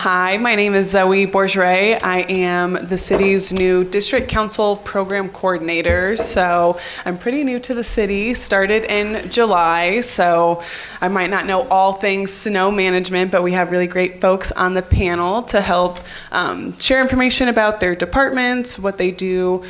Hi, my name is Zoe Bourgeray. I am the city's new district council program coordinator. So I'm pretty new to the city, started in July. So I might not know all things snow management, but we have really great folks on the panel to help share information about their departments, what they do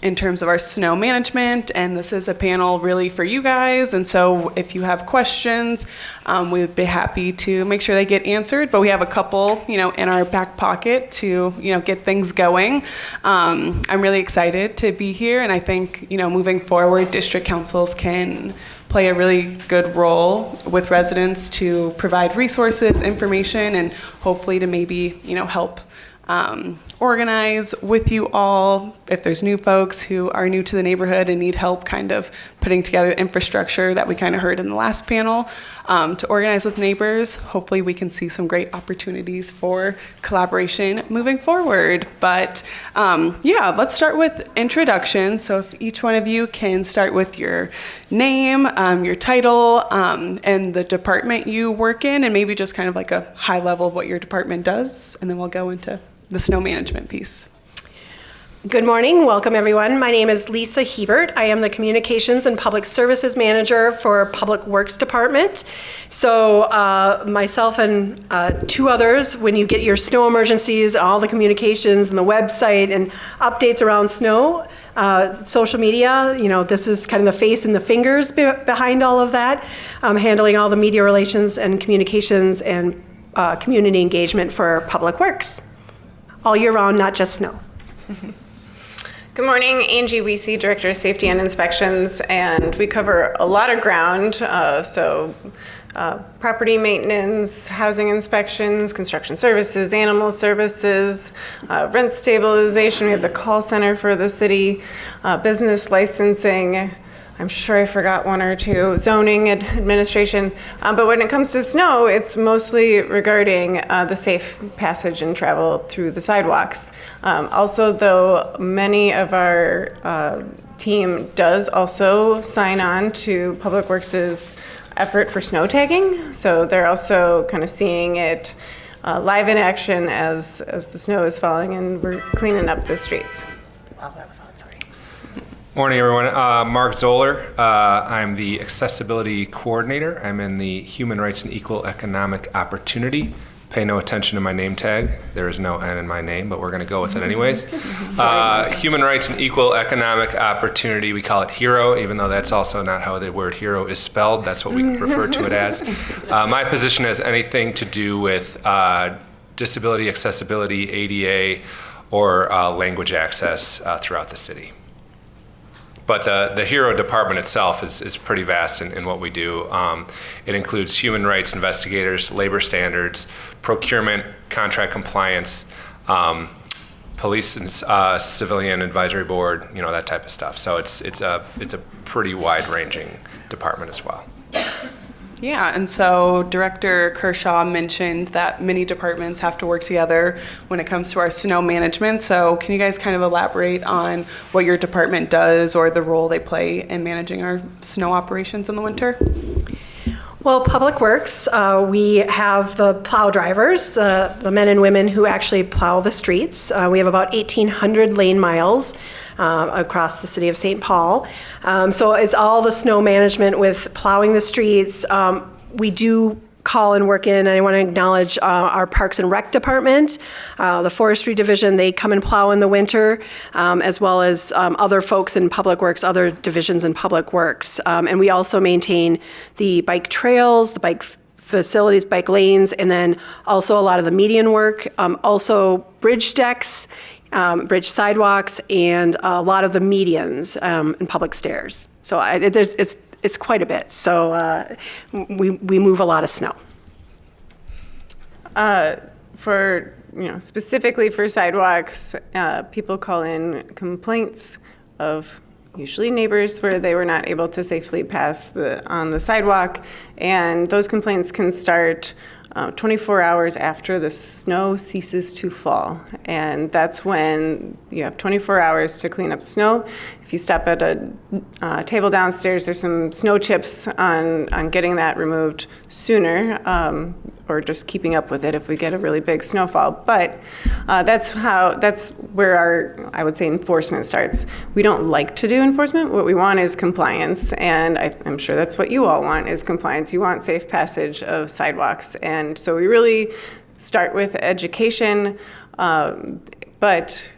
in terms of our snow management. And this is a panel really for you guys. And so if you have questions, we would be happy to make sure they get answered. But we have a couple, in our back pocket to, get things going. I'm really excited to be here. And I think, moving forward, district councils can play a really good role with residents to provide resources, information, and hopefully to maybe, help organize with you all if there's new folks who are new to the neighborhood and need help kind of putting together infrastructure that we kind of heard in the last panel to organize with neighbors. Hopefully we can see some great opportunities for collaboration moving forward. But let's start with introduction. So if each one of you can start with your name, your title, and the department you work in, and maybe just kind of like a high level of what your department does, and then we'll go into the snow management piece. Good morning. Welcome, everyone. My name is Lisa Hebert. I am the Communications and Public Services Manager for Public Works Department. So myself and two others, when you get your snow emergencies, all the communications and the website and updates around snow, social media, this is kind of the face and the fingers behind all of that, handling all the media relations and communications and community engagement for Public Works. All year round, not just snow. Good morning, Angie Weesey, Director of Safety and Inspections, and we cover a lot of ground, property maintenance, housing inspections, construction services, animal services, rent stabilization. We have the call center for the city, business licensing. I'm sure I forgot one or two, zoning administration. But when it comes to snow, it's mostly regarding the safe passage and travel through the sidewalks. Also, though, many of our team does also sign on to Public Works' effort for snow tagging. So they're also kind of seeing it live in action as the snow is falling and we're cleaning up the streets. Wow, that was odd, sorry. Morning, everyone. Mark Zoller. I'm the Accessibility Coordinator. I'm in the Human Rights and Equal Economic Opportunity. Pay no attention to my name tag. There is no N in my name, but we're going to go with it anyways. Human Rights and Equal Economic Opportunity, we call it HERO, even though that's also not how the word hero is spelled. That's what we refer to it as. My position has anything to do with disability, accessibility, ADA, or language access throughout the city. But the HERO department itself is pretty vast in what we do. It includes human rights investigators, labor standards, procurement, contract compliance, police and civilian advisory board, that type of stuff. So it's a pretty wide-ranging department as well. Yeah, and so Director Kershaw mentioned that many departments have to work together when it comes to our snow management. So can you guys kind of elaborate on what your department does or the role they play in managing our snow operations in the winter? Well, Public Works, we have the plow drivers, the men and women who actually plow the streets. We have about 1,800 lane miles across the city of St. Paul. So it's all the snow management with plowing the streets. We do call and work in, and I want to acknowledge our Parks and Rec department, the Forestry Division. They come and plow in the winter, as well as other folks in Public Works, other divisions in Public Works. And we also maintain the bike trails, the bike facilities, bike lanes, and then also a lot of the median work, also bridge decks, bridge sidewalks, and a lot of the medians and public stairs. So it's quite a bit. So we move a lot of snow. Specifically for sidewalks, people call in complaints of usually neighbors where they were not able to safely pass on the sidewalk, and those complaints can start 24 hours after the snow ceases to fall. And that's when you have 24 hours to clean up the snow. if you step at a table downstairs, there's some snow chips on getting that removed sooner, or just keeping up with it if we get a really big snowfall. But that's where our, I would say, enforcement starts. We don't like to do enforcement. What we want is compliance, and I'm sure that's what you all want, is compliance. You want safe passage of sidewalks, and so we really start with education, but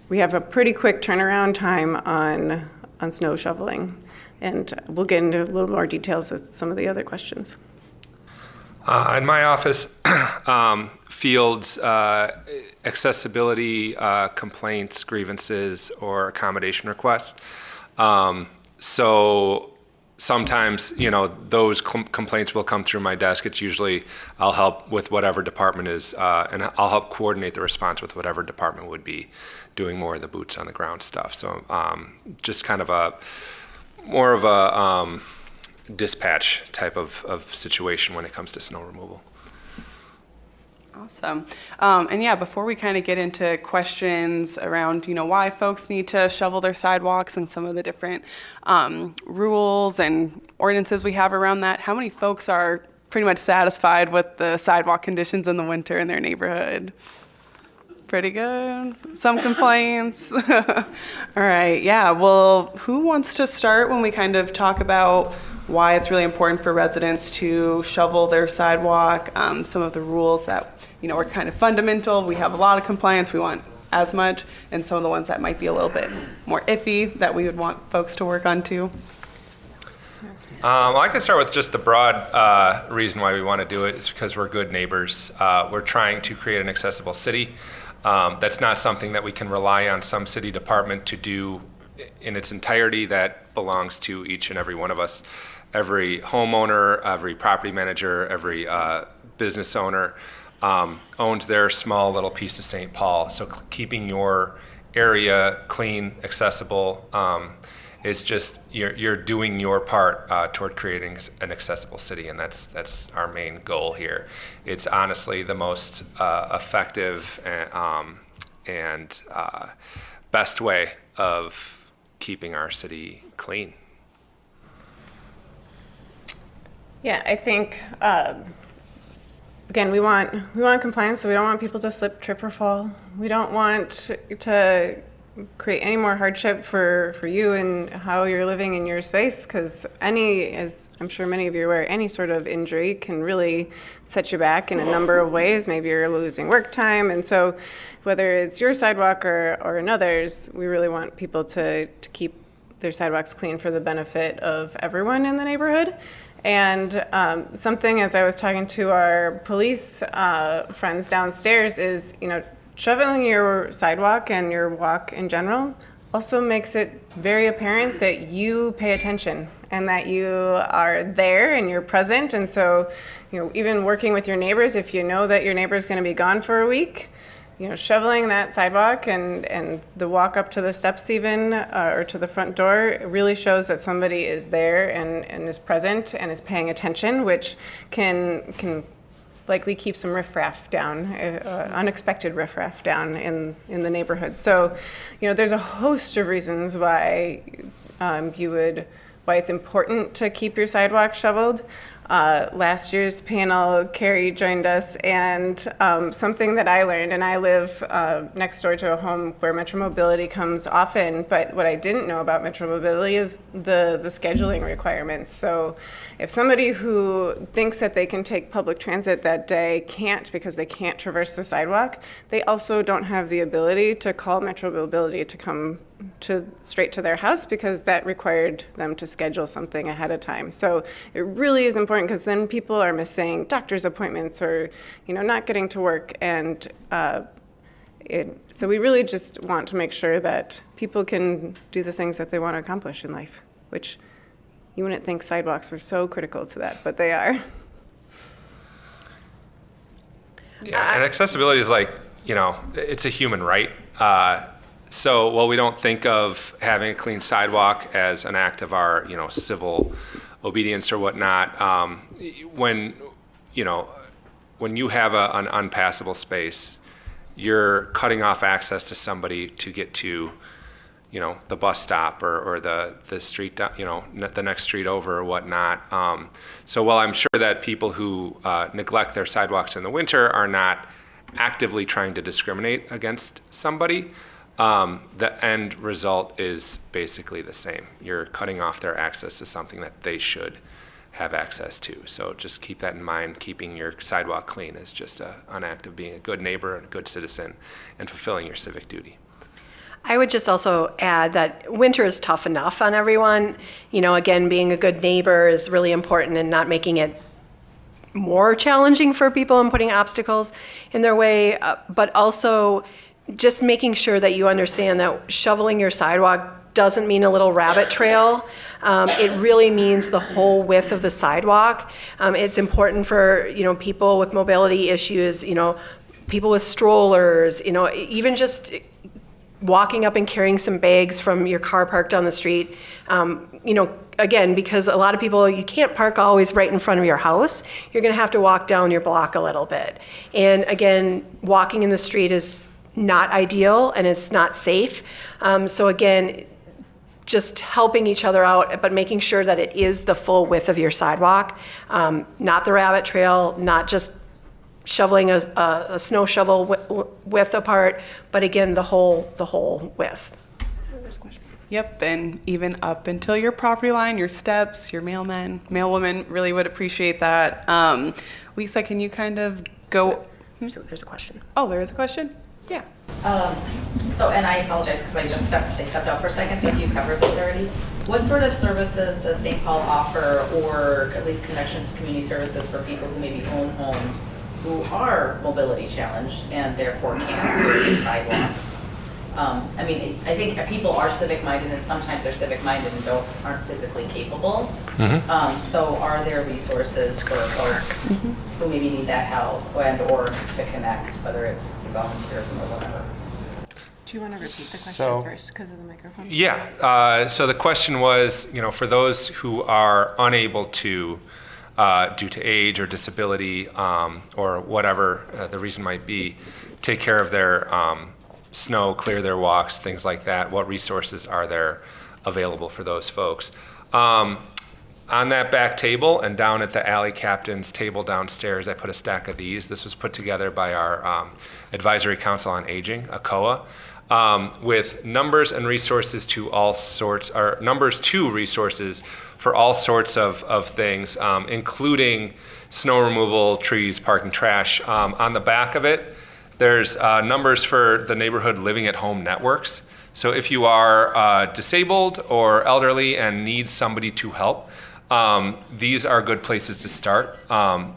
we have a pretty quick turnaround time on snow shoveling, and we'll get into a little more details with some of the other questions. In my office, fields accessibility complaints, grievances, or accommodation requests. So sometimes, those complaints will come through my desk. It's usually I'll help with whatever department is, and I'll help coordinate the response with whatever department would be doing more of the boots on the ground stuff. So just kind of more of a dispatch type of situation when it comes to snow removal. Awesome. And yeah, before we kind of get into questions around, why folks need to shovel their sidewalks and some of the different rules and ordinances we have around that, how many folks are pretty much satisfied with the sidewalk conditions in the winter in their neighborhood? Pretty good. Some complaints. All right. Yeah. Well, who wants to start when we kind of talk about why it's really important for residents to shovel their sidewalk, some of the rules that, are kind of fundamental. We have a lot of compliance. We want as much, and some of the ones that might be a little bit more iffy that we would want folks to work on too. Well, I can start with just the broad reason why we want to do it is because we're good neighbors. We're trying to create an accessible city. That's not something that we can rely on some city department to do in its entirety. That belongs to each and every one of us. Every homeowner, every property manager, every business owner owns their small little piece of St. Paul. So keeping your area clean, accessible, is just you're doing your part toward creating an accessible city, and that's our main goal here. It's honestly the most effective and best way of keeping our city clean. Yeah, I think again, we want compliance, so we don't want people to slip, trip, or fall. We don't want to create any more hardship for you and how you're living in your space, because as I'm sure many of you are aware, any sort of injury can really set you back in a number of ways. Maybe you're losing work time, and so whether it's your sidewalk or another's, we really want people to keep their sidewalks clean for the benefit of everyone in the neighborhood. And something, as I was talking to our police friends downstairs, is, shoveling your sidewalk and your walk in general also makes it very apparent that you pay attention and that you are there and you're present. And so, even working with your neighbors, if you know that your neighbor is going to be gone for a week, shoveling that sidewalk and the walk up to the steps even, or to the front door, really shows that somebody is there and is present and is paying attention, which can likely keep some riffraff down, unexpected riffraff down in the neighborhood. So, there's a host of reasons why why it's important to keep your sidewalk shoveled. Last year's panel, Carrie joined us, and something that I learned, and I live next door to a home where Metro Mobility comes often, but what I didn't know about Metro Mobility is the scheduling requirements. So if somebody who thinks that they can take public transit that day can't because they can't traverse the sidewalk, they also don't have the ability to call Metro Mobility to come straight to their house, because that required them to schedule something ahead of time. So it really is important, because then people are missing doctor's appointments or not getting to work, and so we really just want to make sure that people can do the things that they want to accomplish in life, which you wouldn't think sidewalks were so critical to that, but they are. Yeah, and accessibility is it's a human right. So while we don't think of having a clean sidewalk as an act of our, civil obedience or whatnot, when you have an unpassable space, you're cutting off access to somebody to get to, the bus stop or the street down, the next street over or whatnot. So while I'm sure that people who neglect their sidewalks in the winter are not actively trying to discriminate against somebody, the end result is basically the same. You're cutting off their access to something that they should have access to. So just keep that in mind. Keeping your sidewalk clean is just an act of being a good neighbor and a good citizen and fulfilling your civic duty. I would just also add that winter is tough enough on everyone. Again, being a good neighbor is really important and not making it more challenging for people and putting obstacles in their way, but also just making sure that you understand that shoveling your sidewalk doesn't mean a little rabbit trail. It really means the whole width of the sidewalk. It's important for people with mobility issues, people with strollers, even just walking up and carrying some bags from your car parked on the street. Again, because a lot of people, you can't park always right in front of your house. You're going to have to walk down your block a little bit. And again, walking in the street is not ideal and it's not safe. So again, just helping each other out, but making sure that it is the full width of your sidewalk, not the rabbit trail, not just shoveling a snow shovel width apart, but again, the whole width. Yep, and even up until your property line, your steps, your mailmen, mailwomen really would appreciate that. Lisa, can you kind of go? So there's a question. Oh, there is a question? Yeah. And I apologize because I stepped out for a second, so if you covered this already. What sort of services does St. Paul offer, or at least connections to community services for people who maybe own homes who are mobility challenged and therefore can't create sidewalks? I think people are civic-minded, and sometimes they're civic-minded and aren't physically capable. So are there resources for folks who maybe need that help or to connect, whether it's volunteerism or whatever? Do you want to repeat the question first because of the microphone? Yeah. So the question was, for those who are unable to, due to age or disability or whatever the reason might be, take care of their snow, clear their walks, things like that, what resources are there available for those folks? On that back table and down at the alley captain's table downstairs, I put a stack of these. This was put together by our Advisory Council on Aging, ACOA, with numbers and resources to all sorts, or numbers to resources for all sorts of things, including snow removal, trees, parking, trash. On the back of it, there's numbers for the neighborhood living at home networks. So if you are disabled or elderly and need somebody to help, these are good places to start.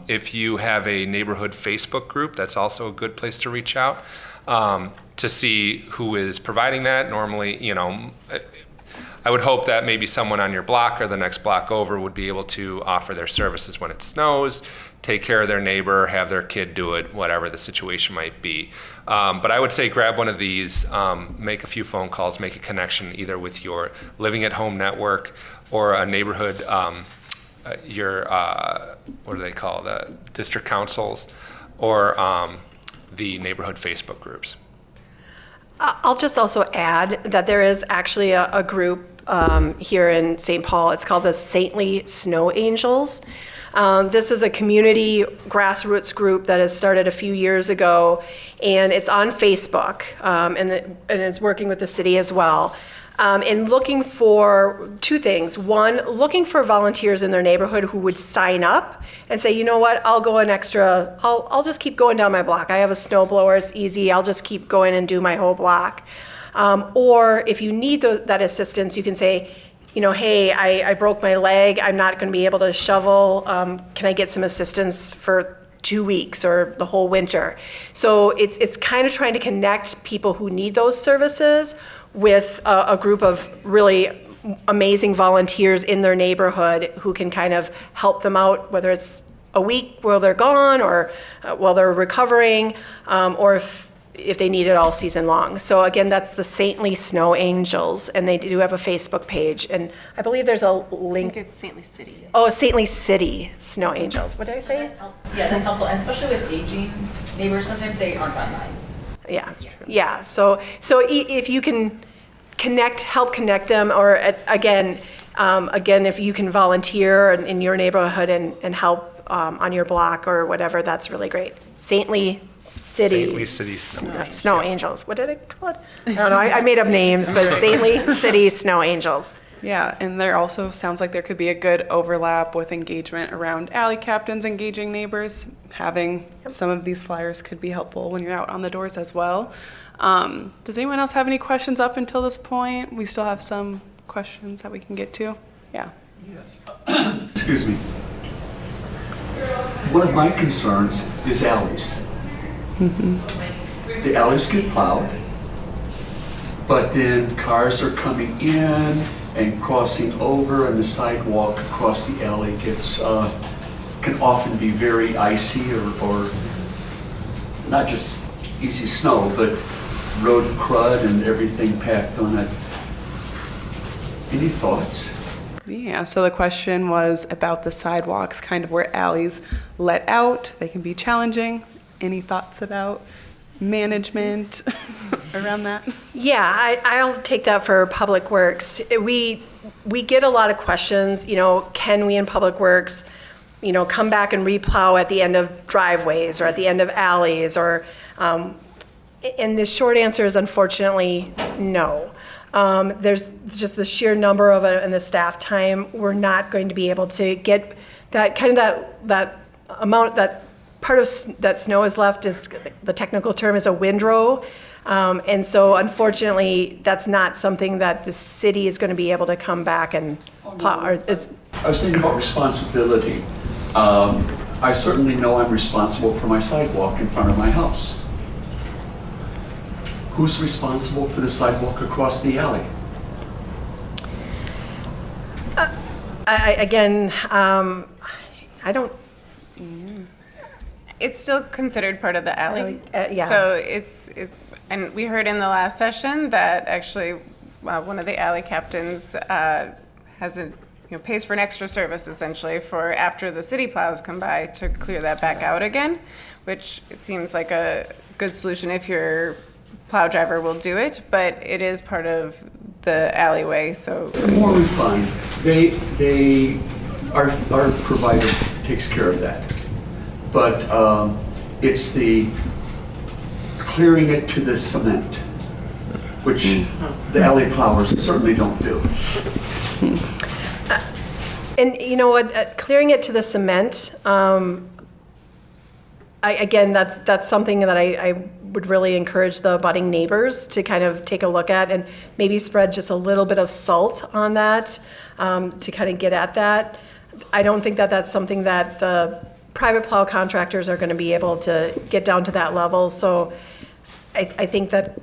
If you have a neighborhood Facebook group, that's also a good place to reach out to see who is providing that. Normally, I would hope that maybe someone on your block or the next block over would be able to offer their services when it snows, take care of their neighbor, have their kid do it, whatever the situation might be. But I would say grab one of these, make a few phone calls, make a connection either with your living at home network or a neighborhood, your, what do they call, the district councils, or the neighborhood Facebook groups. I'll just also add that there is actually a group here in St. Paul. It's called the Saintly Snow Angels. This is a community grassroots group that has started a few years ago, and it's on Facebook, and it's working with the city as well. And looking for two things. One, looking for volunteers in their neighborhood who would sign up and say, you know what, I'll go an extra, I'll just keep going down my block. I have a snow blower, it's easy, I'll just keep going and do my whole block. Or if you need that assistance, you can say, hey, I broke my leg, I'm not gonna be able to shovel, can I get some assistance for 2 weeks or the whole winter? So it's kind of trying to connect people who need those services with a group of really amazing volunteers in their neighborhood who can kind of help them out, whether it's a week while they're gone or while they're recovering, or if they need it all season long. So again, that's the Saintly Snow Angels, and they do have a Facebook page, and I believe there's a link. I think it's Saintly City. Oh, Saintly City Snow Angels. What did I say? That's helpful, and especially with aging neighbors, sometimes they aren't online. Yeah, yeah. So if you can help connect them, or again, if you can volunteer in your neighborhood and help on your block or whatever, that's really great. Saintly City Snow Angels. What did I call it? I don't know. I made up names, but Saintly City Snow Angels. Yeah, and there also sounds like there could be a good overlap with engagement around alley captains engaging neighbors. Having some of these flyers could be helpful when you're out on the doors as well. Does anyone else have any questions up until this point? We still have some questions that we can get to. Yeah. Yes. Excuse me. One of my concerns is alleys. The alleys get plowed, but then cars are coming in and crossing over, and the sidewalk across the alley can often be very icy or not just easy snow, but road crud and everything packed on it. Any thoughts? Yeah, so the question was about the sidewalks, kind of where alleys let out. They can be challenging. Any thoughts about management around that? Yeah, I'll take that for Public Works. We get a lot of questions, can we in Public Works, come back and replow at the end of driveways or at the end of alleys, or, and the short answer is unfortunately no. There's just the sheer number of it and the staff time. We're not going to be able to get that that amount, that part of that snow is left, is the technical term is a windrow. And so unfortunately, that's not something that the city is going to be able to come back and plow. I was thinking about responsibility. I certainly know I'm responsible for my sidewalk in front of my house. Who's responsible for the sidewalk across the alley? I don't. It's still considered part of the alley. Yeah. So and we heard in the last session that actually one of the alley captains pays for an extra service essentially for after the city plows come by to clear that back out again, which seems like a good solution if your plow driver will do it, but it is part of the alleyway, so. More refined. Our provider takes care of that. But it's the clearing it to the cement, which the alley plowers certainly don't do. And you know what, clearing it to the cement, that's something that I would really encourage the budding neighbors to kind of take a look at and maybe spread just a little bit of salt on that to kind of get at that. I don't think that that's something that the private plow contractors are going to be able to get down to that level. So I think that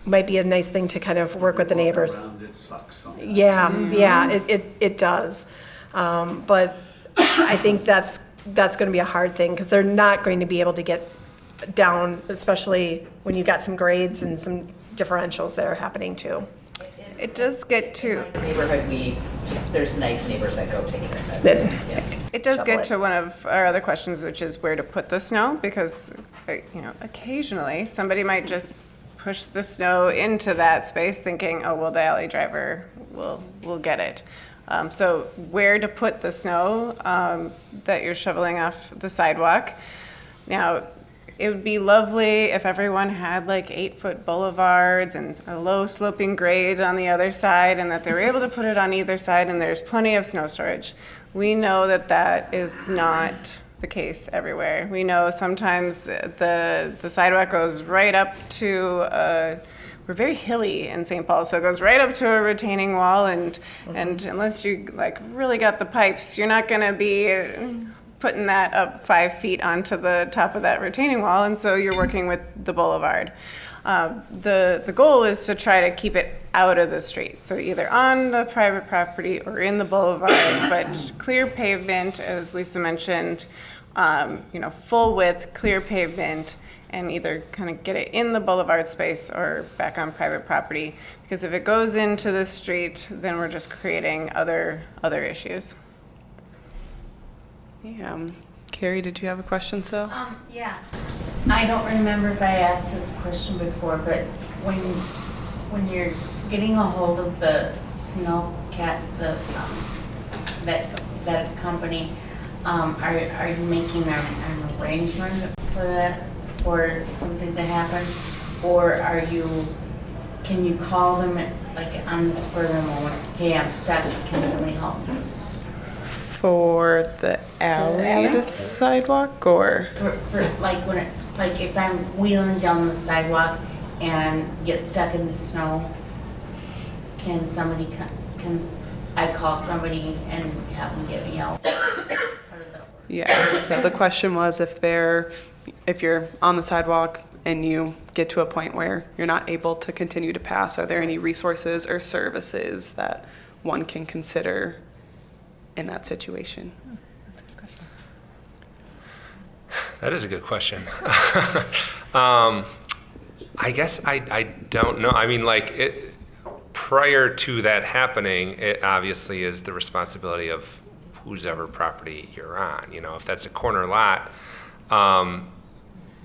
might be a nice thing to kind of work with the neighbors. It sucks sometimes. Yeah, it does. But I think that's going to be a hard thing because they're not going to be able to get down, especially when you've got some grades and some differentials that are happening too. It does get to. In my neighborhood, there's nice neighbors that go take care of it. Yeah. It does Shovel get it. to one of our other questions, which is where to put the snow, because occasionally somebody might just push the snow into that space, thinking, oh well, the alley driver will get it. So where to put the snow that you're shoveling off the sidewalk. Now, it would be lovely if everyone had like 8-foot boulevards and a low sloping grade on the other side, and that they were able to put it on either side and there's plenty of snow storage. We know that that is not the case everywhere. We know sometimes the sidewalk goes right up to we're very hilly in St. Paul, so it goes right up to a retaining wall, and unless you like really got the pipes, you're not going to be putting that up 5 feet onto the top of that retaining wall, and so you're working with the boulevard. The goal is to try to keep it out of the street, so either on the private property or in the boulevard, but clear pavement, as Lisa mentioned, full width, clear pavement, and either kind of get it in the boulevard space or back on private property. Because if it goes into the street, then we're just creating other issues. Yeah. Carrie, did you have a question, so? Yeah. I don't remember if I asked this question before, but when when you're getting a hold of the snowcat, that company, are you making an arrangement for that, for something to happen? Or can you call them like on the spur of the moment, hey, I'm stuck, can somebody help me? For the alley to sidewalk, or? For like like if I'm wheeling down the sidewalk and get stuck in the snow, can I call somebody and have them get me out? How does that work? Yeah, so the question was if you're on the sidewalk and you get to a point where you're not able to continue to pass, are there any resources or services that one can consider in that situation? That is a good question. I guess I don't know. I mean, prior to that happening, it obviously is the responsibility of whose ever property you're on. You know, if that's a corner lot,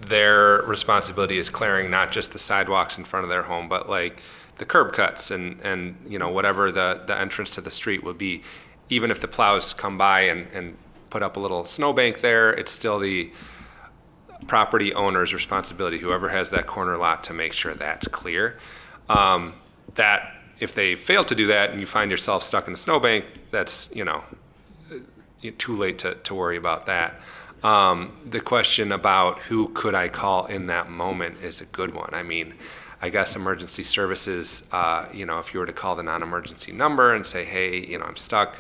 their responsibility is clearing not just the sidewalks in front of their home, but like the curb cuts and you know, whatever the entrance to the street would be. Even if the plows come by and put up a little snowbank there, it's still the property owner's responsibility, whoever has that corner lot, to make sure that's clear. That if they fail to do that and you find yourself stuck in a snowbank, that's, you know, too late to worry about that. The question about who could I call in that moment is a good one. I mean, I guess emergency services, you know, if you were to call the non-emergency number and say, hey, you know, I'm stuck,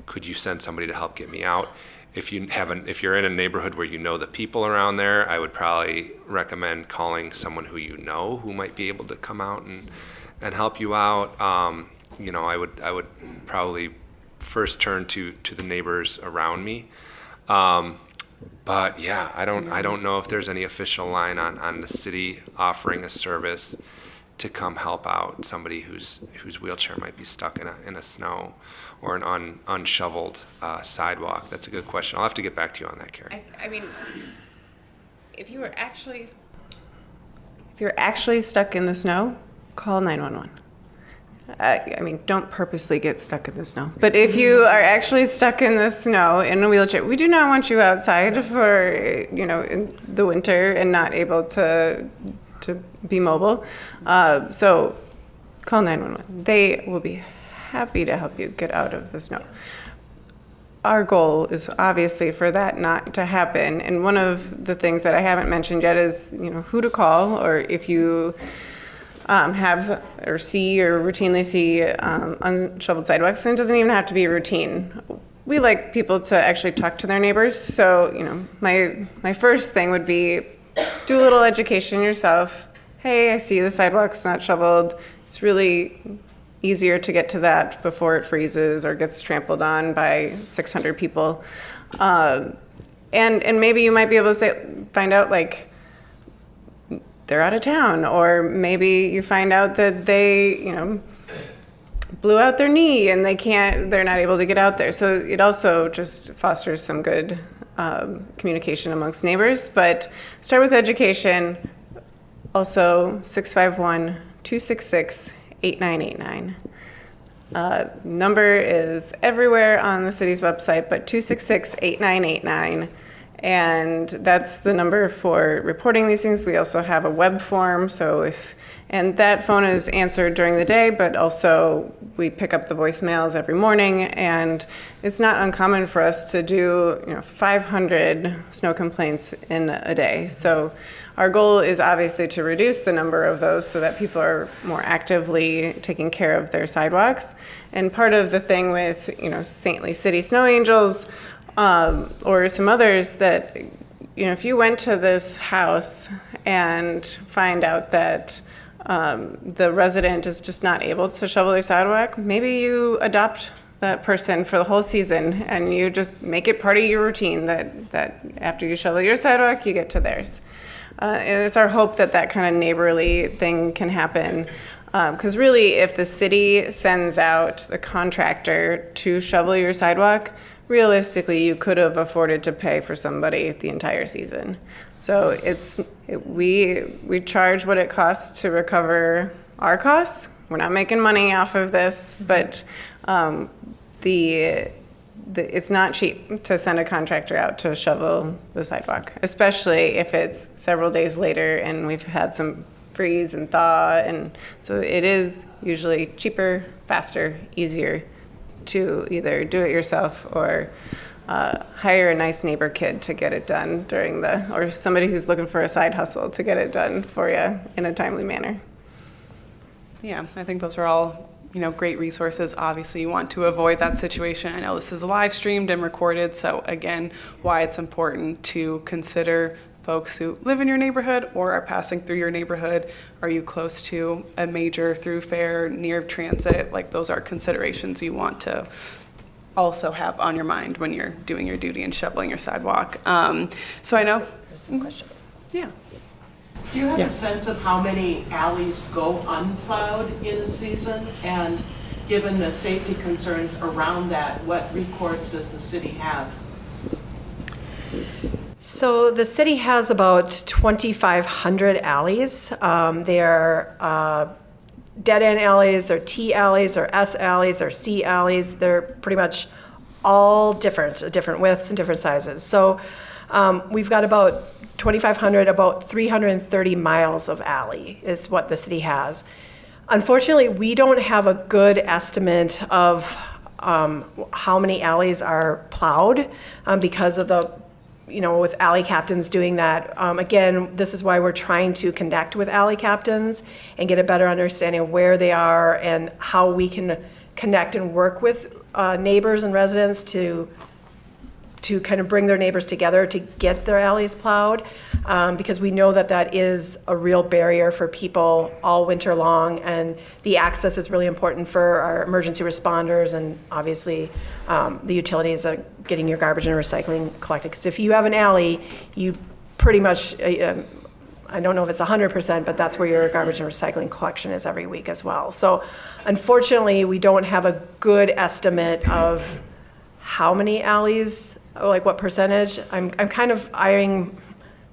could you send somebody to help get me out? If you're in a neighborhood where you know the people around there, I would probably recommend calling someone who you know who might be able to come out and help you out. You know, I would probably first turn to the neighbors around me. But yeah, I don't know if there's any official line on the city offering a service to come help out somebody whose wheelchair might be stuck in a snow or an unshoveled sidewalk. That's a good question. I'll have to get back to you on that, Carrie. I mean, if you're actually stuck in the snow, call 911. I mean, don't purposely get stuck in the snow. But if you are actually stuck in the snow in a wheelchair, we do not want you outside for, you know, in the winter and not able to be mobile. So call 911. They will be happy to help you get out of the snow. Our goal is obviously for that not to happen. And one of the things that I haven't mentioned yet is, you know, who to call, or if you have or see or routinely see unshoveled sidewalks, and it doesn't even have to be routine. We like people to actually talk to their neighbors. So, you know, my first thing would be do a little education yourself. Hey, I see the sidewalk's not shoveled. It's really easier to get to that before it freezes or gets trampled on by 600 people. And maybe you might be able to find out, like, they're out of town, or maybe you find out that they, you know, blew out their knee and they're not able to get out there. So it also just fosters some good communication amongst neighbors. But start with education. Also 651-266-8989. Number is everywhere on the city's website, but 266-8989. And that's the number for reporting these things. We also have a web form, and that phone is answered during the day, but also we pick up the voicemails every morning, and it's not uncommon for us to do, you know, 500 snow complaints in a day. So our goal is obviously to reduce the number of those so that people are more actively taking care of their sidewalks. And part of the thing with, you know, St. City Snow Angels, or some others, that, you know, if you went to this house and find out that the resident is just not able to shovel their sidewalk, maybe you adopt that person for the whole season and you just make it part of your routine that after you shovel your sidewalk, you get to theirs. And it's our hope that that kind of neighborly thing can happen. Because really, if the city sends out the contractor to shovel your sidewalk, realistically, you could have afforded to pay for somebody the entire season. So we charge what it costs to recover our costs. We're not making money off of this, but it's not cheap to send a contractor out to shovel the sidewalk, especially if it's several days later and we've had some freeze and thaw. And so it is usually cheaper, faster, easier to either do it yourself or hire a nice neighbor kid to get it done or somebody who's looking for a side hustle to get it done for you in a timely manner. Yeah, I think those are all, great resources. Obviously, you want to avoid that situation. I know this is live streamed and recorded, so again, why it's important to consider folks who live in your neighborhood or are passing through your neighborhood. Are you close to a major thoroughfare, near transit? Like, those are considerations you want to also have on your mind when you're doing your duty and shoveling your sidewalk. So I know. There's some questions. Yeah. Do you have a sense of how many alleys go unplowed in a season? And given the safety concerns around that, what recourse does the city have? So the city has about 2,500 alleys. They're dead-end alleys, they're T alleys, or S alleys, or C alleys. They're pretty much all different widths and different sizes. So we've got about 2,500, about 330 miles of alley is what the city has. Unfortunately, we don't have a good estimate of how many alleys are plowed because of the, with alley captains doing that. Again, this is why we're trying to connect with alley captains and get a better understanding of where they are and how we can connect and work with neighbors and residents to kind of bring their neighbors together to get their alleys plowed, because we know that is a real barrier for people all winter long, and the access is really important for our emergency responders and obviously the utilities are getting your garbage and recycling collected. Because if you have an alley, you pretty much, I don't know if it's 100%, but that's where your garbage and recycling collection is every week as well. So unfortunately, we don't have a good estimate of how many alleys, like what percentage. I'm kind of eyeing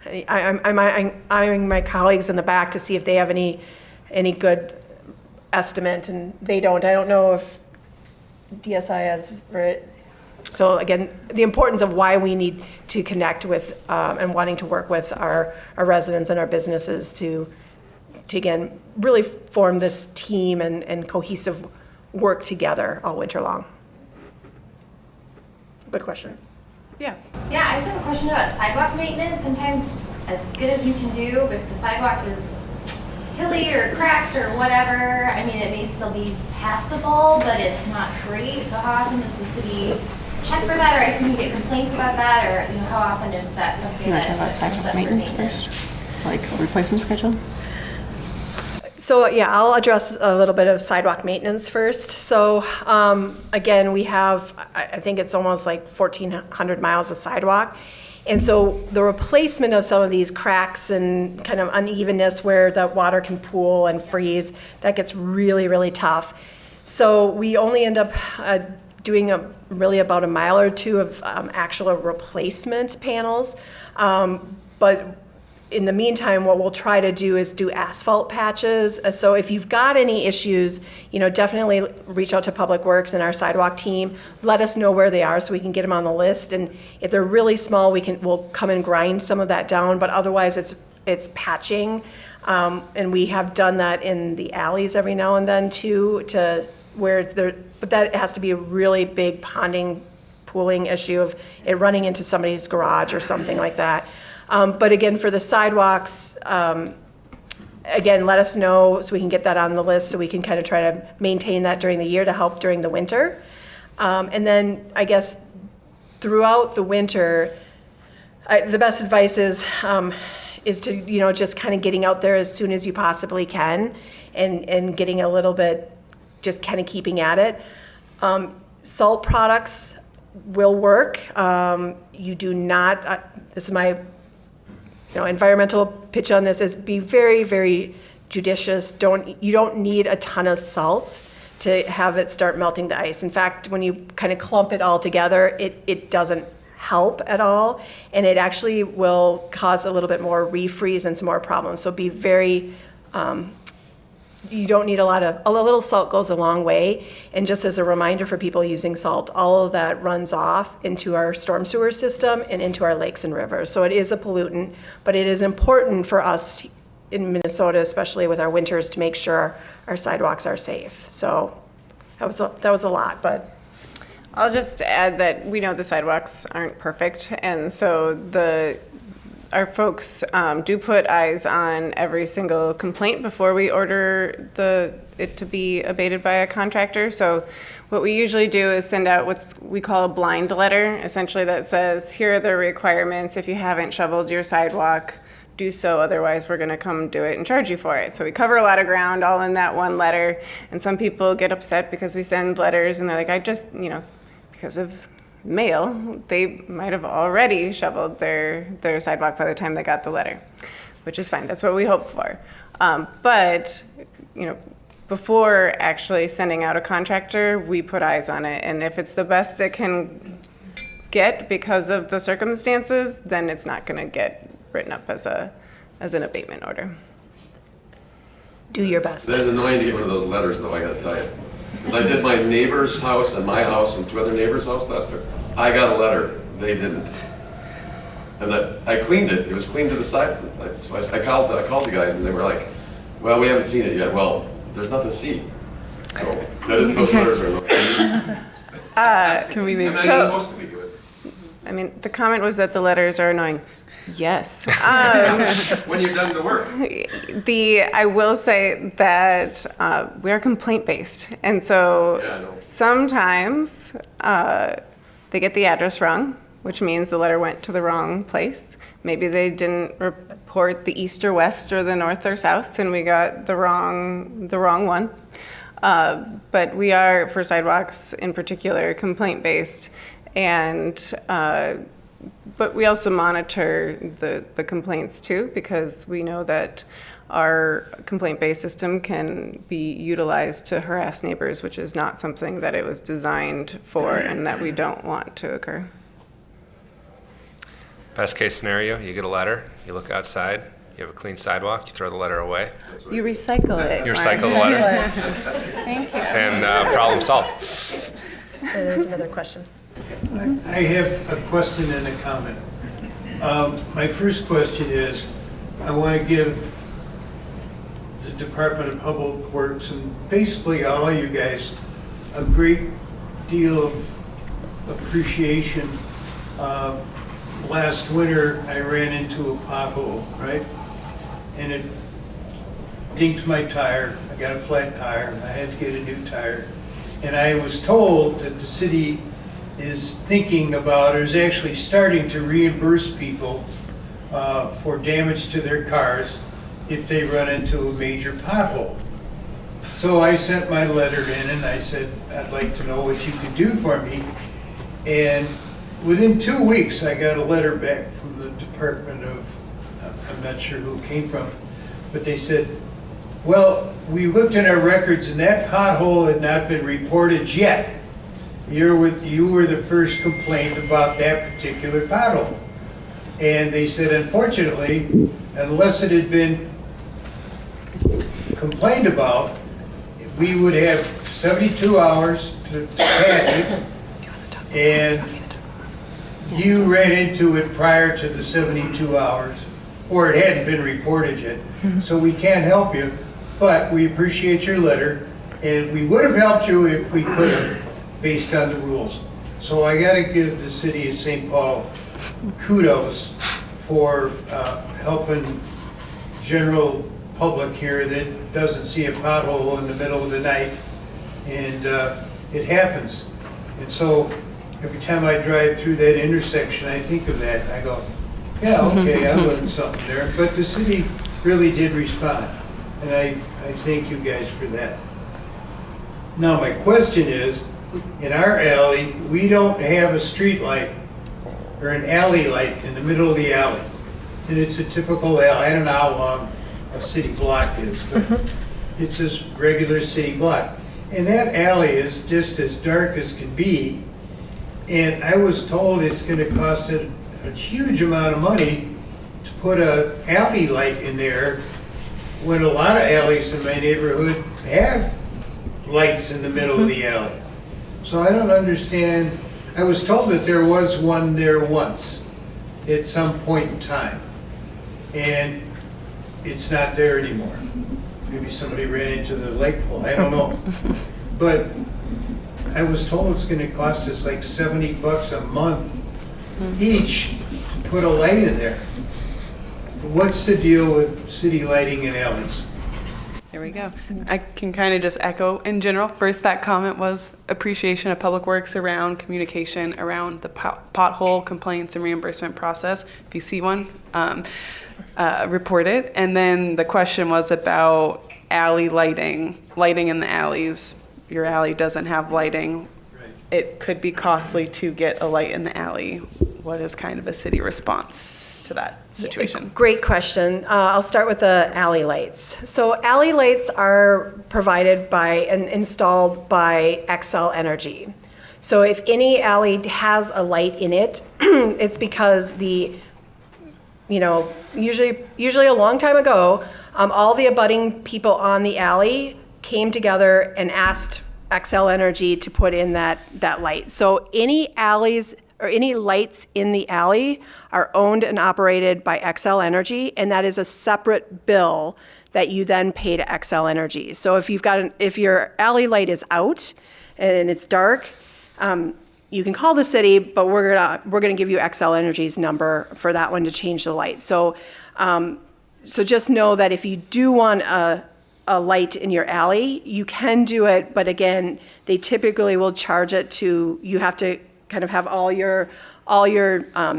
my colleagues in the back to see if they have any good estimate, and they don't. I don't know if DSI has, right? So again, the importance of why we need to connect with and wanting to work with our residents and our businesses to again really form this team and cohesive work together all winter long. Good question. Yeah. Yeah, I just have a question about sidewalk maintenance. Sometimes, as good as you can do, if the sidewalk is hilly or cracked or whatever, I mean, it may still be passable, but it's not great. So how often does the city check for that? Or I assume you get complaints about that, or how often is that something that comes up for maintenance first? Like a replacement schedule? So yeah, I'll address a little bit of sidewalk maintenance first. So again, we have, I think it's almost like 1,400 miles of sidewalk. And so the replacement of some of these cracks and kind of unevenness where the water can pool and freeze, that gets really, really tough. So we only end up doing really about a mile or two of actual replacement panels. But in the meantime, what we'll try to do is do asphalt patches. So if you've got any issues, definitely reach out to Public Works and our sidewalk team. Let us know where they are so we can get them on the list. And if they're really small, we'll come and grind some of that down. But otherwise, it's patching, and we have done that in the alleys every now and then too, to where it's there. But that has to be a really big ponding, pooling issue of it running into somebody's garage or something like that. But again, for the sidewalks, again, let us know so we can get that on the list so we can kind of try to maintain that during the year to help during the winter. And then I guess throughout the winter, the best advice is to, just kind of getting out there as soon as you possibly can and getting a little bit, just kind of keeping at it. Salt products will work. You do not, this is my environmental pitch on this, is be very, very judicious. You don't need a ton of salt to have it start melting the ice. In fact, when you kind of clump it all together, it doesn't help at all, and it actually will cause a little bit more refreeze and some more problems. So be very you don't need a little salt goes a long way. And just as a reminder for people using salt, all of that runs off into our storm sewer system and into our lakes and rivers. So it is a pollutant, but it is important for us in Minnesota, especially with our winters, to make sure our sidewalks are safe. So that was a lot, but. I'll just add that we know the sidewalks aren't perfect, and so our folks do put eyes on every single complaint before we order it to be abated by a contractor. So what we usually do is send out what we call a blind letter, essentially that says, here are the requirements. If you haven't shoveled your sidewalk, do so, otherwise we're gonna come do it and charge you for it. So we cover a lot of ground all in that one letter, and some people get upset because we send letters and they're like, because of mail, they might have already shoveled their sidewalk by the time they got the letter, which is fine. That's what we hope for. But before actually sending out a contractor, we put eyes on it, and if it's the best it can get because of the circumstances, then it's not going to get written up as an abatement order. Do your best. That is annoying to get rid of those letters, though, I gotta tell you. Because I did my neighbor's house and my house and 2 other neighbors' house last year. I got a letter, they didn't. And I cleaned it, it was cleaned to the side. I called the guys and they were like, well, we haven't seen it yet. Well, there's nothing to see. So, those letters are annoying. Can we maybe? It's supposed to be good. I mean, the comment was that the letters are annoying. Yes. When you're done the work. I will say that we are complaint-based, and so Yeah, I know. sometimes they get the address wrong, which means the letter went to the wrong place. Maybe they didn't report the east or west or the north or south, and we got the wrong one. But we are, for sidewalks in particular, complaint-based, and but we also monitor the complaints too, because we know that our complaint-based system can be utilized to harass neighbors, which is not something that it was designed for and that we don't want to occur. Best case scenario, you get a letter, you look outside, you have a clean sidewalk, you throw the letter away. You recycle it. You recycle the letter. Thank you. And problem solved. There's another question. I have a question and a comment. My first question is, I want to give the Department of Public Works and basically all of you guys a great deal of appreciation. Last winter, I ran into a pothole, right? And it dinked my tire. I got a flat tire. I had to get a new tire. And I was told that the city is thinking about, or is actually starting to reimburse people for damage to their cars if they run into a major pothole. So I sent my letter in and I said, I'd like to know what you could do for me. And within 2 weeks, I got a letter back from the Department of, I'm not sure who it came from, but they said, well, we looked in our records and that pothole had not been reported yet. You were the first complaint about that particular pothole. And they said, unfortunately, unless it had been complained about, we would have 72 hours to patch it, and you ran into it prior to the 72 hours, or it hadn't been reported yet. So we can't help you, but we appreciate your letter, and we would have helped you if we could have, based on the rules. So I got to give the city of St. Paul kudos for helping general public here that doesn't see a pothole in the middle of the night, and it happens. And so every time I drive through that intersection, I think of that. I go, yeah, okay, I learned something there. But the city really did respond, and I thank you guys for that. Now my question is, in our alley, we don't have a street light or an alley light in the middle of the alley. And it's a typical alley. I don't know how long a city block is, but it's a regular city block. And that alley is just as dark as can be. And I was told it's going to cost a huge amount of money to put an alley light in there when a lot of alleys in my neighborhood have lights in the middle of the alley. So I don't understand, I was told that there was one there once, at some point in time, and it's not there anymore. Maybe somebody ran into the light pole, I don't know. But I was told it's gonna cost us like $70 a month each to put a light in there. What's the deal with city lighting in alleys? There we go. I can kind of just echo in general. First, that comment was appreciation of Public Works around communication around the pothole complaints and reimbursement process. If you see one, report it. And then the question was about alley lighting in the alleys. Your alley doesn't have lighting. Right. It could be costly to get a light in the alley. What is kind of a city response to that situation? Great question. I'll start with the alley lights. So alley lights are provided by and installed by Xcel Energy. So if any alley has a light in it, it's because usually a long time ago, all the abutting people on the alley came together and asked Xcel Energy to put in that light. So any alleys or any lights in the alley are owned and operated by Xcel Energy, and that is a separate bill that you then pay to Xcel Energy. So if your alley light is out and it's dark, you can call the city, but we're gonna give you Xcel Energy's number for that one to change the light. So just know that if you do want a light in your alley, you can do it, but again, they typically will charge it to, you have to kind of have all your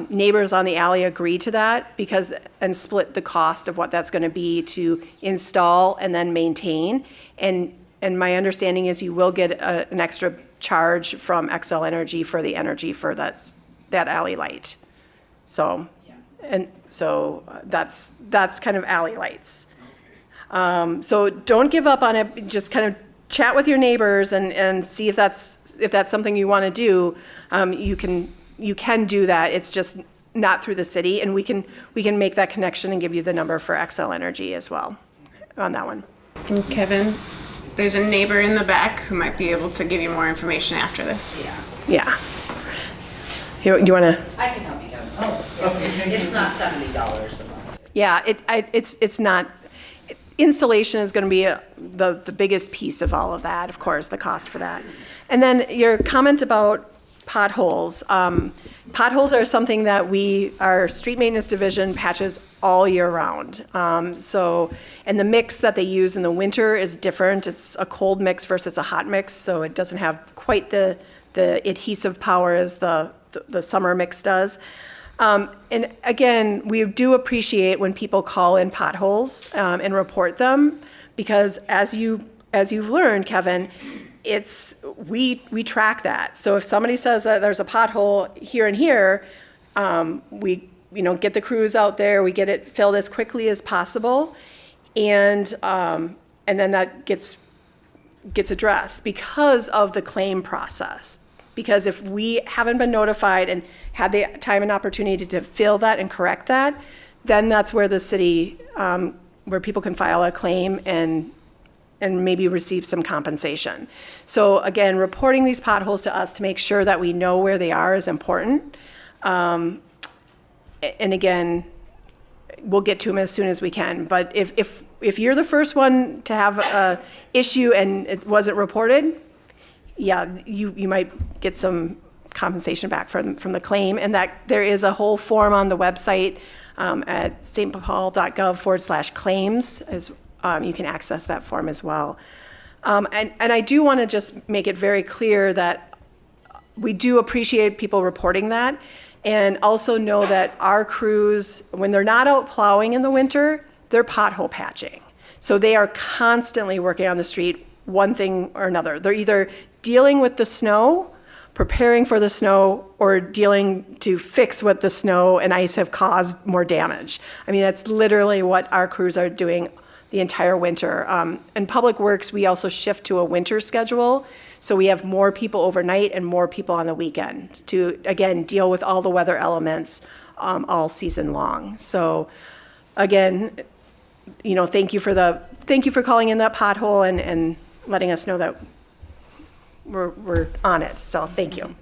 neighbors on the alley agree to that and split the cost of what that's going to be to install and then maintain. And my understanding is you will get an extra charge from Xcel Energy for the energy for that alley light. So, that's kind of alley lights. So don't give up on it. Just kind of chat with your neighbors and see if that's something you want to do. You can do that. It's just not through the city, and we can make that connection and give you the number for Xcel Energy as well on that one. And Kevin, there's a neighbor in the back who might be able to give you more information after this. Yeah. You want to? I can help you, Kevin. It's not $70 a month. Yeah, it's not. Installation is going to be the biggest piece of all of that, of course, the cost for that. And then your comment about potholes. Potholes are something that our street maintenance division patches all year round. And the mix that they use in the winter is different. It's a cold mix versus a hot mix, so it doesn't have quite the adhesive power as the summer mix does. And again, we do appreciate when people call in potholes and report them, because as you've learned, Kevin, we track that. So if somebody says that there's a pothole here and here, we get the crews out there, we get it filled as quickly as possible, and then that gets addressed because of the claim process. Because if we haven't been notified and had the time and opportunity to fill that and correct that, then that's where the city, where people can file a claim and maybe receive some compensation. So again, reporting these potholes to us to make sure that we know where they are is important. And again, we'll get to them as soon as we can. But if you're the first one to have a issue and it wasn't reported, yeah, you might get some compensation back from the claim, and that there is a whole form on the website at stpaul.gov/claims. You can access that form as well. And I do want to just make it very clear that we do appreciate people reporting that, and also know that our crews, when they're not out plowing in the winter, they're pothole patching. So they are constantly working on the street, one thing or another. They're either dealing with the snow, preparing for the snow, or dealing to fix what the snow and ice have caused more damage. I mean, that's literally what our crews are doing the entire winter. In Public Works, we also shift to a winter schedule, so we have more people overnight and more people on the weekend to, again, deal with all the weather elements all season long. So again, thank you for calling in that pothole and letting us know that we're on it. So thank you.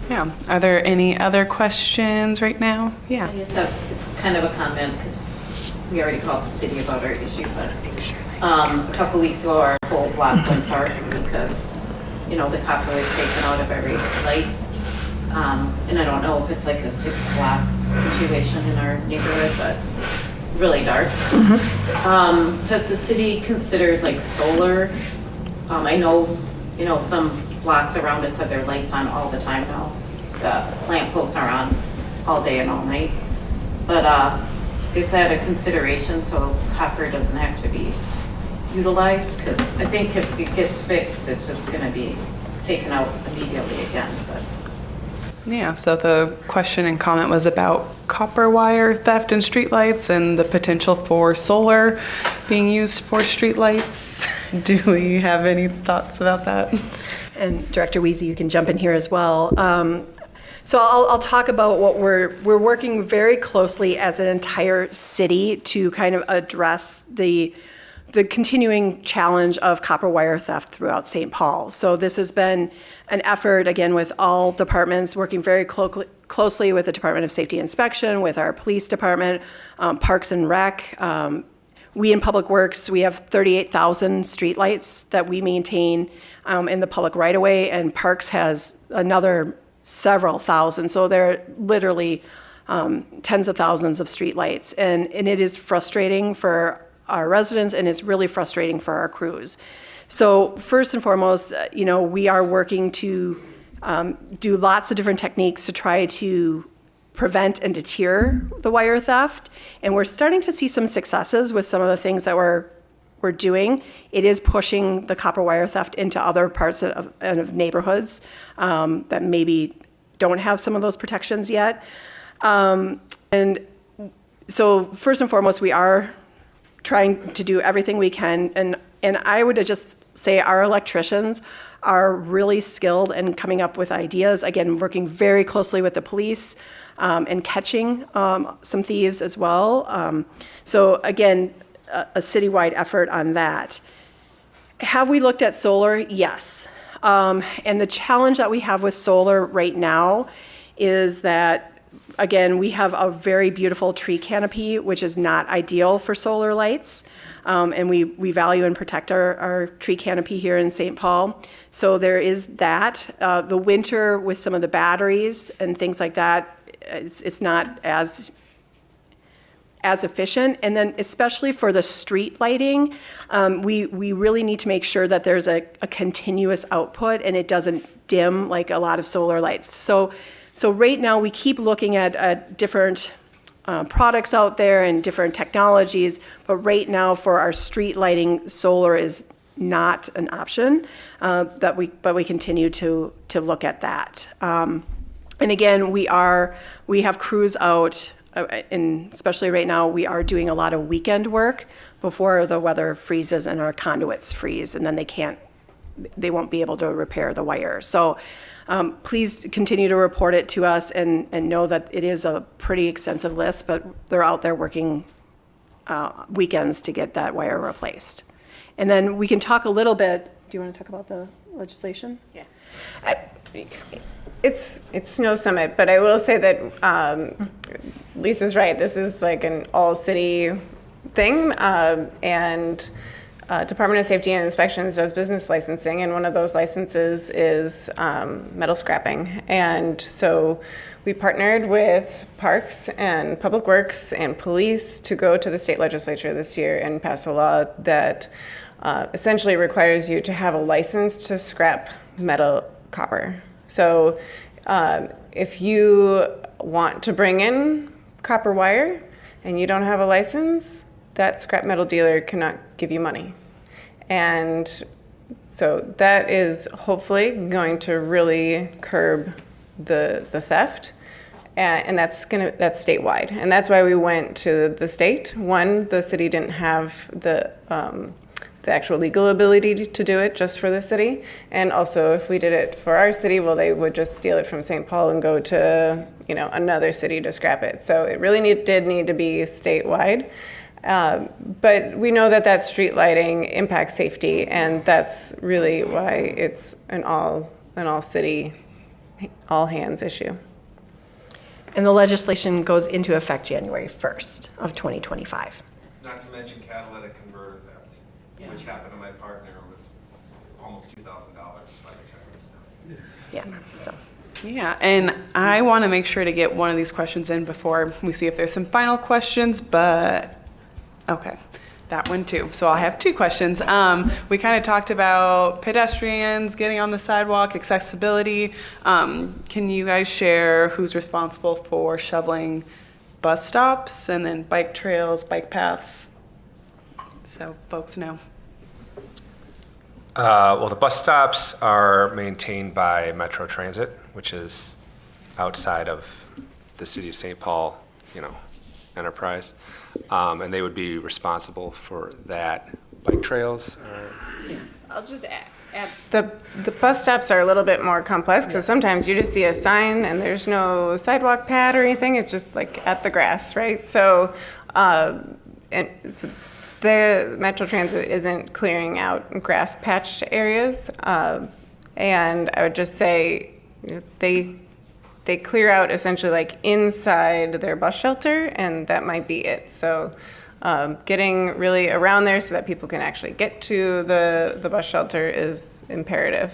Yeah. Are there any other questions right now? Yeah. I just have, it's kind of a comment because we already called the city about our issue, but a couple weeks ago our whole block went dark because, the copper was taken out of every light. And I don't know if it's like a 6-block situation in our neighborhood, but it's really dark. Has the city considered like solar? I know, some blocks around us have their lights on all the time now. The lamp posts are on all day and all night. But is that a consideration so copper doesn't have to be utilized? Because I think if it gets fixed, it's just going to be taken out immediately again. But Yeah, so the question and comment was about copper wire theft in streetlights and the potential for solar being used for streetlights. Do we have any thoughts about that? And Director Weezy, you can jump in here as well. So I'll talk about what we're working very closely as an entire city to kind of address the continuing challenge of copper wire theft throughout St. Paul. So this has been an effort, again, with all departments, working very closely with the Department of Safety Inspection, with our police department, Parks and Rec. We in Public Works, we have 38,000 streetlights that we maintain in the public right-of-way, and Parks has another several thousand. So there are literally tens of thousands of streetlights, and it is frustrating for our residents, and it's really frustrating for our crews. So first and foremost, we are working to do lots of different techniques to try to prevent and deter the wire theft, and we're starting to see some successes with some of the things that we're doing. It is pushing the copper wire theft into other parts of neighborhoods that maybe don't have some of those protections yet. And so first and foremost, we are trying to do everything we can, and I would just say our electricians are really skilled in coming up with ideas, again, working very closely with the police and catching some thieves as well. So again, a citywide effort on that. Have we looked at solar? Yes. And the challenge that we have with solar right now is that, again, we have a very beautiful tree canopy, which is not ideal for solar lights. And we value and protect our tree canopy here in St. Paul. So there is that. The winter with some of the batteries and things like that, it's not as efficient. And then especially for the street lighting, we really need to make sure that there's a continuous output and it doesn't dim like a lot of solar lights. So right now we keep looking at different products out there and different technologies, but right now for our street lighting, solar is not an option. But we continue to look at that. And again, we have crews out, and especially right now, we are doing a lot of weekend work before the weather freezes and our conduits freeze, and then they won't be able to repair the wire. So please continue to report it to us and know that it is a pretty extensive list, but they're out there working weekends to get that wire replaced. And then we can talk a little bit, do you want to talk about the legislation? Yeah. It's Snow Summit, but I will say that Lisa's right. This is like an all-city thing, and Department of Safety and Inspections does business licensing, and one of those licenses is metal scrapping. And so we partnered with Parks and Public Works and Police to go to the state legislature this year and pass a law that essentially requires you to have a license to scrap metal copper. So if you want to bring in copper wire and you don't have a license, that scrap metal dealer cannot give you money. And so that is hopefully going to really curb the theft. And that's statewide. And that's why we went to the state. One, the city didn't have the actual legal ability to do it just for the city. And also if we did it for our city, well, they would just steal it from St. Paul and go to another city to scrap it. So it really did need to be statewide. But we know that street lighting impacts safety, and that's really why it's an all city, all hands issue. And the legislation goes into effect January 1st of 2025. Not to mention catalytic converter theft, which happened to my partner, was almost $2,000 by the time it was done. Yeah, so. Yeah, and I want to make sure to get one of these questions in before we see if there's some final questions, but okay, that one too. So I'll have 2 questions. We kind of talked about pedestrians getting on the sidewalk, accessibility. Can you guys share who's responsible for shoveling bus stops and then bike trails, bike paths? So folks know. Well, the bus stops are maintained by Metro Transit, which is outside of the city of St. Paul, enterprise. And they would be responsible for that. Bike trails I'll just add the bus stops are a little bit more complex, because sometimes you just see a sign and there's no sidewalk pad or anything. It's just like at the grass, right? So, so the Metro Transit isn't clearing out grass patched areas. And I would just say they clear out essentially like inside their bus shelter, and that might be it. So getting really around there so that people can actually get to the bus shelter is imperative.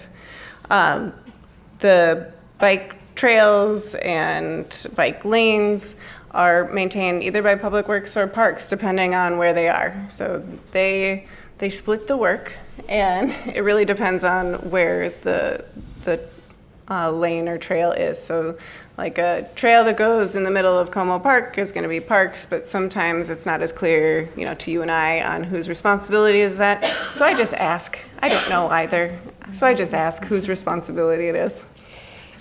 The bike trails and bike lanes are maintained either by Public Works or Parks, depending on where they are. So they split the work, and it really depends on where the lane or trail is. So like a trail that goes in the middle of Como Park is going to be Parks, but sometimes it's not as clear, to you and I on whose responsibility is that. So I just ask. I don't know either. So I just ask whose responsibility it is.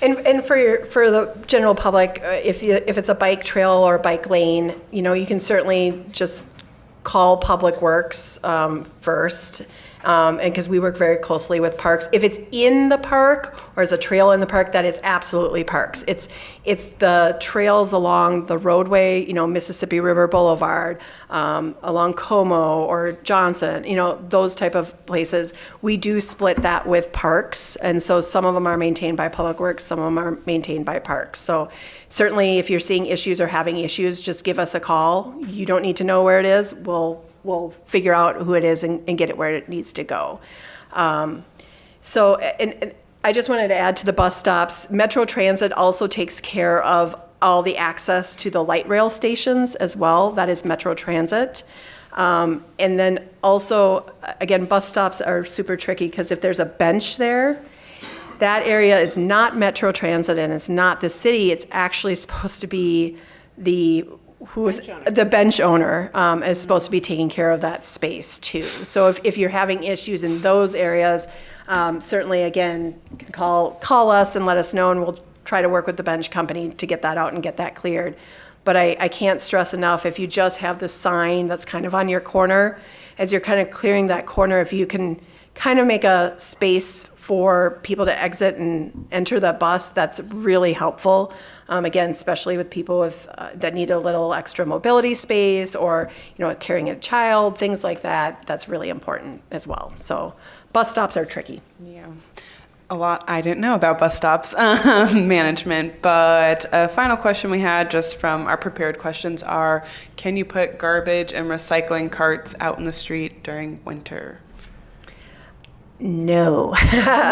And for the general public, if it's a bike trail or a bike lane, you can certainly just call Public Works first. And because we work very closely with parks. If it's in the park or it's a trail in the park, that is absolutely parks. It's the trails along the roadway, Mississippi River Boulevard, along Como or Johnson, those type of places. We do split that with parks, and so some of them are maintained by Public Works, some of them are maintained by parks. So certainly if you're seeing issues or having issues, just give us a call. You don't need to know where it is. We'll figure out who it is and get it where it needs to go. So I just wanted to add to the bus stops, Metro Transit also takes care of all the access to the light rail stations as well. That is Metro Transit. And then also, again, bus stops are super tricky because if there's a bench there, that area is not Metro Transit and it's not the city. It's actually supposed to be the bench owner is supposed to be taking care of that space too. So if you're having issues in those areas, certainly again, call us and let us know, and we'll try to work with the bench company to get that out and get that cleared. But I can't stress enough, if you just have the sign that's kind of on your corner, as you're kind of clearing that corner, if you can kind of make a space for people to exit and enter the bus, that's really helpful. Again, especially with people that need a little extra mobility space, or carrying a child, things like that. That's really important as well. So bus stops are tricky. Yeah. A lot I didn't know about bus stops management, but a final question we had just from our prepared questions are, can you put garbage and recycling carts out in the street during winter? No,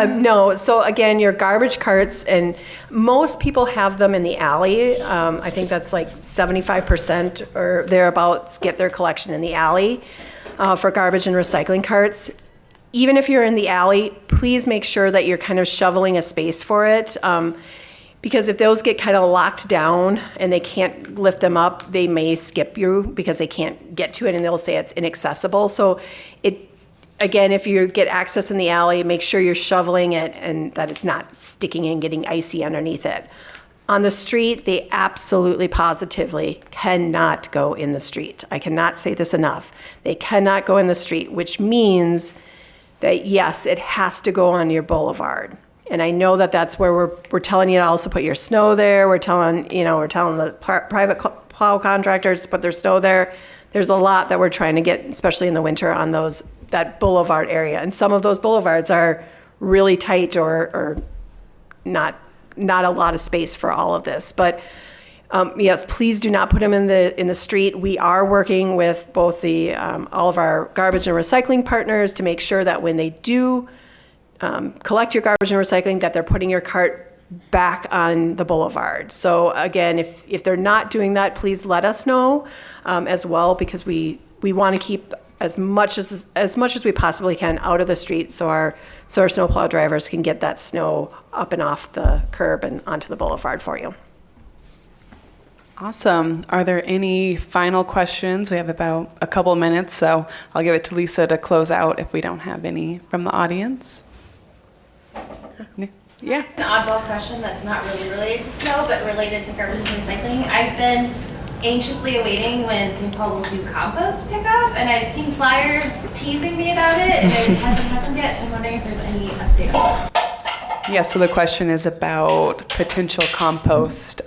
no. So again, your garbage carts, and most people have them in the alley. I think that's like 75% or thereabouts get their collection in the alley for garbage and recycling carts. Even if you're in the alley, please make sure that you're kind of shoveling a space for it. Because if those get kind of locked down and they can't lift them up, they may skip you because they can't get to it, and they'll say it's inaccessible. So again, if you get access in the alley, make sure you're shoveling it and that it's not sticking and getting icy underneath it. On the street, they absolutely positively cannot go in the street. I cannot say this enough. They cannot go in the street, which means that yes, it has to go on your boulevard. And I know that that's where we're telling you to also put your snow there. We're telling the private plow contractors to put their snow there. there's a lot that we're trying to get, especially in the winter, on that boulevard area. And some of those boulevards are really tight or not a lot of space for all of this. But yes, please do not put them in the street. We are working with both all of our garbage and recycling partners to make sure that when they do collect your garbage and recycling, that they're putting your cart back on the boulevard. So again, if they're not doing that, please let us know as well, because we want to keep as much as we possibly can out of the street, so our snowplow drivers can get that snow up and off the curb and onto the boulevard for you. Awesome. Are there any final questions? We have about a couple minutes, so I'll give it to Lisa to close out if we don't have any from the audience. Yeah. An oddball question that's not really related to snow, but related to garbage and recycling. I've been anxiously awaiting when St. Paul will do compost pickup, and I've seen flyers teasing me about it, and it hasn't happened yet, so I'm wondering if there's any update on that. Yeah, so the question is about potential compost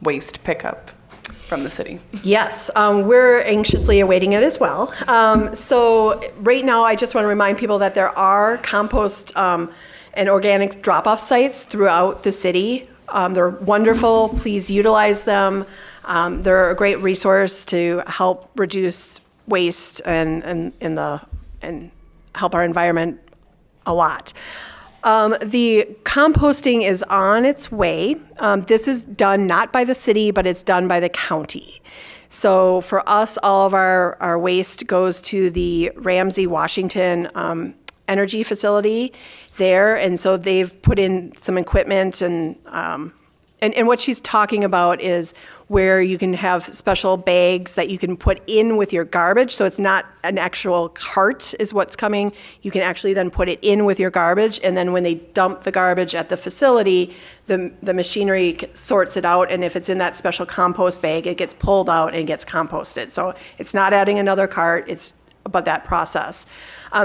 waste pickup from the city. Yes, we're anxiously awaiting it as well. So right now, I just want to remind people that there are compost and organic drop-off sites throughout the city. They're wonderful. Please utilize them. They're a great resource to help reduce waste and help our environment a lot. The composting is on its way. This is done not by the city, but it's done by the county. So for us, all of our waste goes to the Ramsey, Washington energy facility there. And so they've put in some equipment and what she's talking about is where you can have special bags that you can put in with your garbage. So it's not an actual cart is what's coming. You can actually then put it in with your garbage. And then when they dump the garbage at the facility, the machinery sorts it out. And if it's in that special compost bag, it gets pulled out and gets composted. So it's not adding another cart. It's about that process.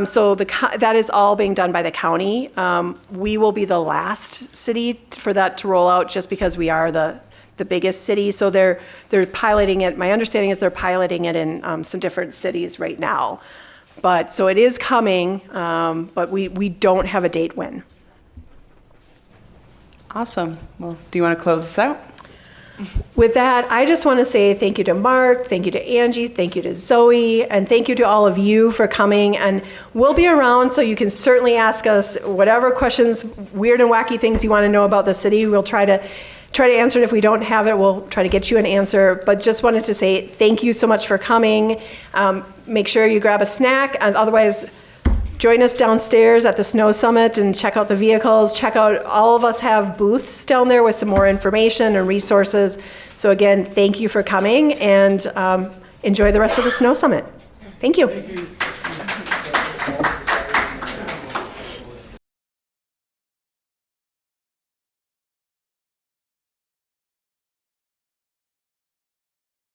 So that is all being done by the county. We will be the last city for that to roll out, just because we are the biggest city. So they're piloting it. My understanding is they're piloting it in some different cities right now. But so it is coming, but we don't have a date when. Awesome. Well, do you want to close this out? With that, I just want to say thank you to Mark, thank you to Angie, thank you to Zoe, and thank you to all of you for coming. And we'll be around, so you can certainly ask us whatever questions, weird and wacky things you want to know about the city. We'll try to answer it. If we don't have it, we'll try to get you an answer. But just wanted to say thank you so much for coming. Make sure you grab a snack, and otherwise, join us downstairs at the Snow Summit and check out the vehicles. Check out, all of us have booths down there with some more information and resources. So again, thank you for coming, and enjoy the rest of the Snow Summit. Thank you. Thank you.